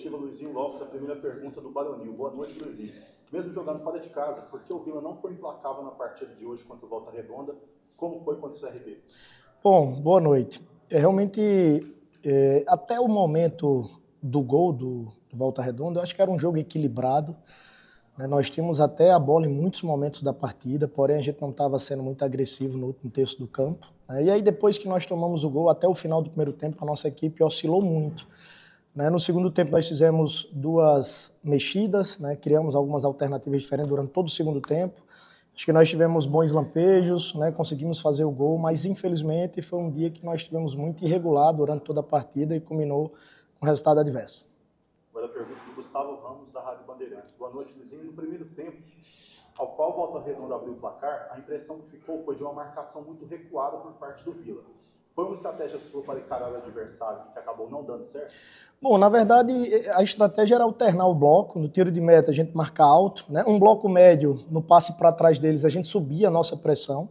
Esportiva, Luizinho Lopes, a primeira pergunta do Baronil. Boa noite, Luizinho. Mesmo jogando fora de casa, por que o Vila não foi implacável na partida de hoje contra o Volta Redonda? Como foi contra o CRB? Bom, boa noite. Realmente, até o momento do gol do Volta Redonda, eu acho que era um jogo equilibrado, né? Nós tínhamos até a bola em muitos momentos da partida, porém a gente não estava sendo muito agressivo no último terço do campo, né? E aí depois que nós tomamos o gol, até o final do primeiro tempo, a nossa equipe oscilou muito, né? No segundo tempo nós fizemos duas mexidas, né? Criamos algumas alternativas diferentes durante todo o segundo tempo. Acho que nós tivemos bons lampejos, né? Conseguimos fazer o gol, mas infelizmente foi um dia que nós tivemos muito irregular durante toda a partida e culminou com resultado adverso. Agora a pergunta do Gustavo Ramos, da Rádio Bandeirantes. Boa noite, Luizinho. No primeiro tempo, ao qual o Volta Redonda abriu o placar, a impressão que ficou foi de uma marcação muito recuada por parte do Vila. Foi uma estratégia sua para encarar o adversário que acabou não dando certo? Bom, na verdade, a estratégia era alternar o bloco. No tiro de meta, a gente marca alto, né? Um bloco médio, no passe para trás deles, a gente subia a nossa pressão.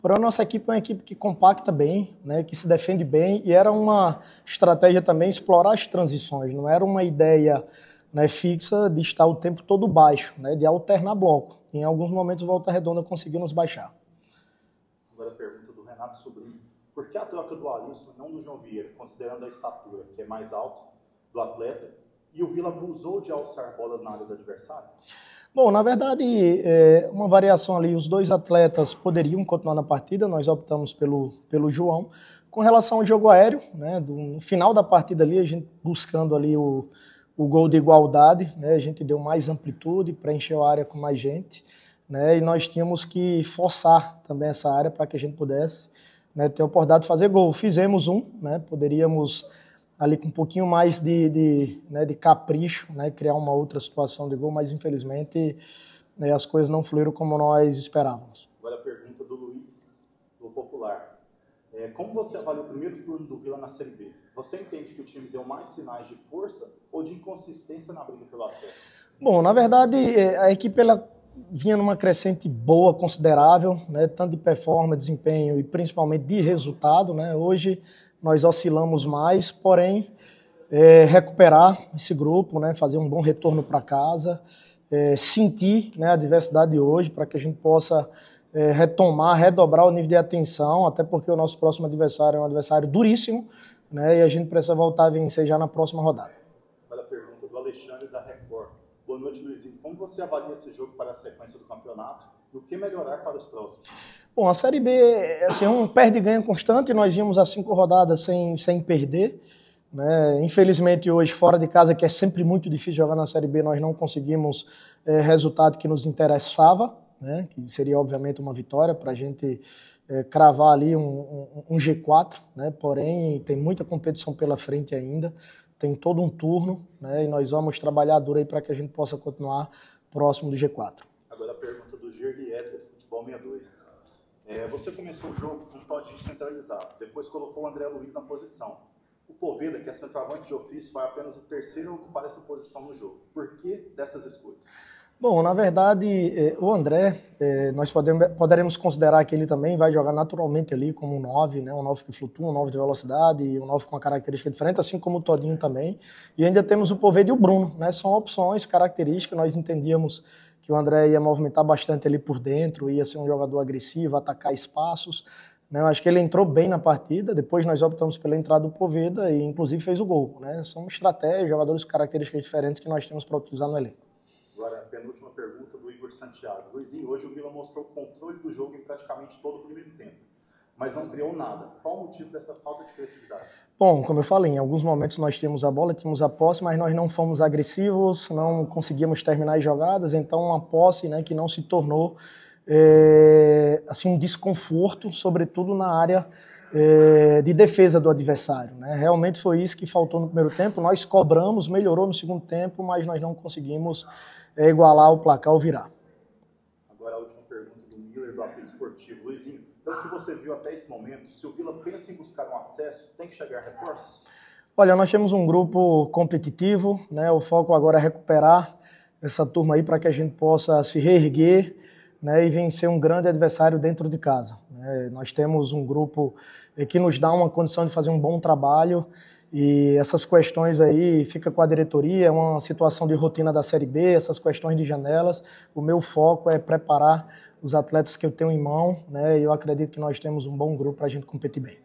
Porém, a nossa equipe é uma equipe que compacta bem, né? Que se defende bem, e era uma estratégia também explorar as transições. Não era uma ideia, né, fixa de estar o tempo todo baixo, né? De alternar bloco. Em alguns momentos, o Volta Redonda conseguiu nos baixar. Agora a pergunta do Renato Sobrinho. Por que a troca do Alisson e não do João Vieira, considerando a estatura, que é mais alto, do atleta, e o Vila abusou de alçar bolas na área do adversário? Bom, na verdade, uma variação ali, os dois atletas poderiam continuar na partida, nós optamos pelo João. Com relação ao jogo aéreo, né, no final da partida ali, a gente buscando ali o gol de igualdade, né, a gente deu mais amplitude, preencheu a área com mais gente, né, e nós tínhamos que forçar também essa área para que a gente pudesse, né, ter a oportunidade de fazer gol. Fizemos um, né, poderíamos ali com um pouquinho mais de capricho, né, criar uma outra situação de gol, mas infelizmente, né, as coisas não fluíram como nós esperávamos. Agora a pergunta do Luiz, do Popular. Como você avalia o primeiro turno do Vila na Série B? Você entende que o time deu mais sinais de força ou de inconsistência na briga pelo acesso? Bom, na verdade, a equipe ela vinha numa crescente boa, considerável, né, tanto de performance, desempenho e principalmente de resultado, né? Hoje nós oscilamos mais, porém, recuperar esse grupo, né, fazer um bom retorno para casa, sentir, né, a diversidade de hoje para que a gente possa retomar, redobrar o nível de atenção, até porque o nosso próximo adversário é um adversário duríssimo, né, e a gente precisa voltar a vencer já na próxima rodada. Agora a pergunta do Alexandre da Record. Boa noite, Luizinho. Como você avalia esse jogo para a sequência do campeonato e o que melhorar para os próximos? Bom, a Série B assim, é um perde e ganha constante, nós vimos as 5 rodadas sem perder, né? Infelizmente hoje, fora de casa, que é sempre muito difícil jogar na Série B, nós não conseguimos resultado que nos interessava, né? Que seria obviamente uma vitória para a gente cravar ali um G4, né? Porém tem muita competição pela frente ainda, tem todo um turno, né? E nós vamos trabalhar duro aí para que a gente possa continuar próximo do G4. Agora a pergunta do Gerliet do Futebol 62. Você começou o jogo com um Todinho centralizado, depois colocou o André Luiz na posição. O Poveda, que é centroavante de ofício, foi apenas o terceiro a ocupar essa posição no jogo. Por que dessas escolhas? Bom, na verdade, o André, nós poderemos considerar que ele também vai jogar naturalmente ali como um 9, né? Um 9 que flutua, um 9 de velocidade, um 9 com uma característica diferente, assim como o Todinho também. E ainda temos o Poveda e o Bruno, né? São opções, características, nós entendíamos que o André ia movimentar bastante ali por dentro, ia ser um jogador agressivo, atacar espaços, né? Eu acho que ele entrou bem na partida, depois nós optamos pela entrada do Poveda e inclusive fez o gol, né? São estratégias, jogadores com características diferentes que nós temos para utilizar no elenco. Agora, a penúltima pergunta do Igor Santiago. Luizinho, hoje o Vila mostrou o controle do jogo em praticamente todo o primeiro tempo, mas não criou nada. Qual o motivo dessa falta de criatividade? Bom, como eu falei, em alguns momentos nós tínhamos a bola, tínhamos a posse, mas nós não fomos agressivos, não conseguíamos terminar as jogadas, então uma posse, né, que não se tornou assim, um desconforto, sobretudo na área de defesa do adversário, né? Realmente foi isso que faltou no primeiro tempo, nós cobramos, melhorou no segundo tempo, mas nós não conseguimos igualar o placar ou virar. Agora a última pergunta do Miller, do Apito Esportivo. Luizinho, pelo que você viu até esse momento, se o Vila pensa em buscar um acesso, tem que chegar reforços? Olha, nós temos um grupo competitivo, né? O foco agora é recuperar essa turma aí para que a gente possa se reerguer, né, e vencer um grande adversário dentro de casa, né? Nós temos um grupo que nos dá uma condição de fazer um bom trabalho E essas questões aí fica com a diretoria, é uma situação de rotina da Série B, essas questões de janelas. O meu foco é preparar os atletas que eu tenho em mão, né? E eu acredito que nós temos um bom grupo para a gente competir bem.